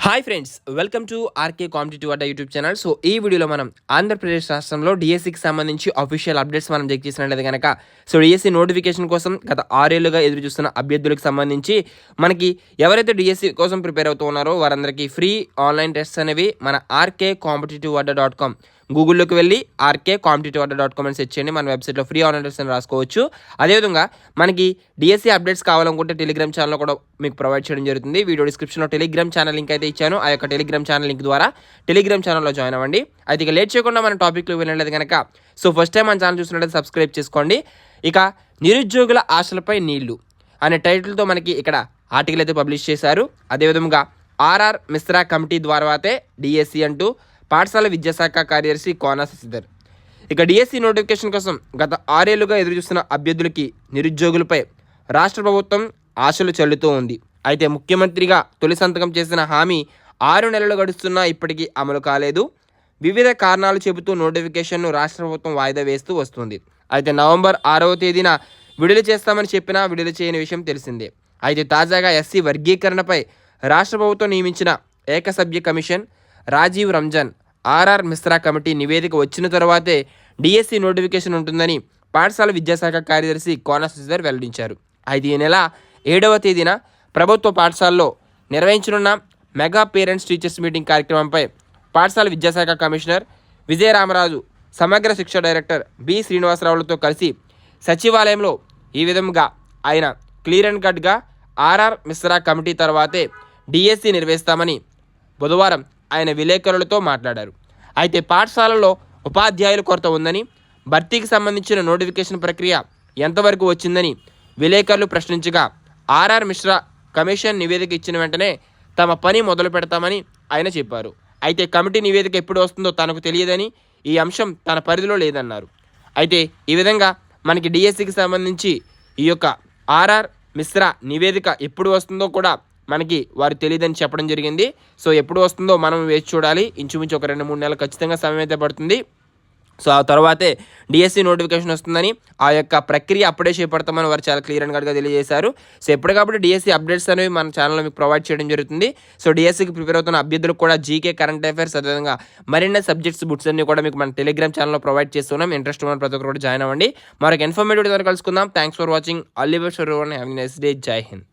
Hi friends, welcome to R K competitive Adda YouTube channel. So ఈ వీడియోలో మనం ఆంధ్రప్రదేశ్ రాష్ట్రంలో డిఎస్సికి సంబంధించి అఫీషియల్ అప్డేట్స్ మనం చెక్ చేసినట్లయితే కనుక డిఎస్సి నోటిఫికేషన్ కోసం గత 6 ఏళ్లుగా ఎదురు చూస్తున్న అభ్యర్థులకు సంబంధించి మనకి ఎవరైతే డిఎస్సి కోసం ప్రిపేర్ అవుతూ ఉన్నారో వారందరికీ ఫ్రీ ఆన్లైన్ టెస్ట్స్ అనేవి మన ఆర్కే కాంపిటేటివ్ అడ్డా .com గూగుల్లోకి వెళ్ళి ఆర్కే కాంపిటేటివ్ అడ్డా .com అని సెర్చ్ చేయండి. మన వెబ్సైట్లో ఫ్రీ ఆన్లైన్ టెస్ట్ అని రాసుకోవచ్చు. అదేవిధంగా మనకి డిఎస్సి అప్డేట్స్ కావాలనుకుంటే టెలిగ్రామ్ ఛానల్ కూడా మీకు ప్రొవైడ్ చేయడం జరుగుతుంది. వీడియో డిస్క్రిప్షన్లో టెలిగ్రామ్ ఛానల్ లింక్ అయితే ఇచ్చాను. ఆ యొక్క టెలిగ్రామ్ ఛానల్ లింక్ ద్వారా టెలిగ్రామ్ ఛానల్లో జాయిన్ అవ్వండి. అయితే ఇక లేట్ చేయకుండా మన టాపిక్లో వెళ్ళలేదు కనుక ఫస్ట్ టైం మన ఛానల్ చూసినట్లయితే సబ్స్క్రైబ్ చేసుకోండి. ఇక నిరుద్యోగుల ఆశలపై నీళ్లు అనే టైటిల్తో మనకి ఇక్కడ ఆర్టికల్ అయితే పబ్లిష్ చేశారు. అదేవిధంగా ఆర్ఆర్ మిశ్రా కమిటీ ద్వారాతే డిఎస్సి అంటూ పాఠశాల విద్యాశాఖ కార్యదర్శి కోన శశిధర్. ఇక డిఎస్సి నోటిఫికేషన్ కోసం గత 6 ఏళ్లుగా ఎదురుచూస్తున్న అభ్యర్థులకి నిరుద్యోగులపై రాష్ట్ర ప్రభుత్వం ఆశలు చెల్లుతూ ఉంది. అయితే ముఖ్యమంత్రిగా తొలి సంతకం చేసిన హామీ 6 నెలలు గడుస్తున్నా ఇప్పటికీ అమలు కాలేదు. వివిధ కారణాలు చెబుతూ నోటిఫికేషన్ను రాష్ట్ర ప్రభుత్వం వాయిదా వేస్తూ వస్తుంది. అయితే నవంబర్ 6వ తేదీన విడుదల చేస్తామని చెప్పినా విడుదల చేయని విషయం తెలిసిందే. అయితే తాజాగా ఎస్సీ వర్గీకరణపై రాష్ట్ర ప్రభుత్వం నియమించిన ఏకసభ్య commission Rajiv Ranjan R R Mishra committee నివేదిక వచ్చిన తర్వాతే డిఎస్సి నోటిఫికేషన్ ఉంటుందని పాఠశాల విద్యాశాఖ కార్యదర్శి కోన శశిధర్ వెల్లడించారు. అయితే ఈ నెల 7వ తేదీన ప్రభుత్వ పాఠశాలలో నిర్వహించనున్న మెగా పేరెంట్స్ టీచర్స్ మీటింగ్ కార్యక్రమంపై పాఠశాల విద్యాశాఖ కమిషనర్ విజయరామరాజు, సమగ్ర శిక్ష డైరెక్టర్ బి శ్రీనివాసరావులతో కలిసి సచివాలయంలో ఈ విధంగా ఆయన క్లియర్ అండ్ కట్గా ఆర్ఆర్ మిశ్రా కమిటీ తర్వాతే డిఎస్సి నిర్వహిస్తామని బుధవారం ఆయన విలేకరులతో మాట్లాడారు. అయితే పాఠశాలలో ఉపాధ్యాయుల కొరత ఉందని, భర్తీకి సంబంధించిన నోటిఫికేషన్ ప్రక్రియ ఎంతవరకు వచ్చిందని విలేకరులు ప్రశ్నించగా ఆర్ఆర్ మిశ్రా కమిషన్ నివేదిక ఇచ్చిన వెంటనే తమ పని మొదలు పెడతామని ఆయన చెప్పారు. అయితే కమిటీ నివేదిక ఎప్పుడు వస్తుందో తనకు తెలియదని, ఈ అంశం తన పరిధిలో లేదన్నారు. అయితే ఈ విధంగా మనకి డిఎస్సికి సంబంధించి ఈ యొక్క ఆర్ఆర్ మిశ్రా నివేదిక ఎప్పుడు వస్తుందో కూడా మనకి వారు తెలియదని చెప్పడం జరిగింది. ఎప్పుడు వస్తుందో మనం వేచి చూడాలి. ఇంచుమించు ఒక 2-3 నెలలు ఖచ్చితంగా సమయం అయితే పడుతుంది. ఆ తర్వాతే డిఎస్సి నోటిఫికేషన్ వస్తుందని, ఆ యొక్క ప్రక్రియ అప్పుడే చేపడతామని వారు చాలా క్లియర్ అండ్ కట్గా తెలియజేశారు. ఎప్పటికప్పుడు డిఎస్సి అప్డేట్స్ అనేవి మన ఛానల్లో మీకు ప్రొవైడ్ చేయడం జరుగుతుంది. డిఎస్సికి ప్రిపేర్ అవుతున్న అభ్యర్థులకు కూడా జీకే, కరెంట్ అఫైర్స్, అదేవిధంగా మరిన్ని సబ్జెక్ట్స్ బుక్స్ అన్ని కూడా మీకు మన టెలిగ్రామ్ ఛానల్లో ప్రొవైడ్ చేస్తున్నాం. ఇంట్రెస్ట్ ఉన్న ప్రతి ఒక్కరు కూడా జాయిన్ అవ్వండి. మరొక ఇన్ఫర్మేటివ్ ద్వారా కలుసుకుందాం. Thanks for watching. All the best for everyone. Have a nice day. జై హింద్.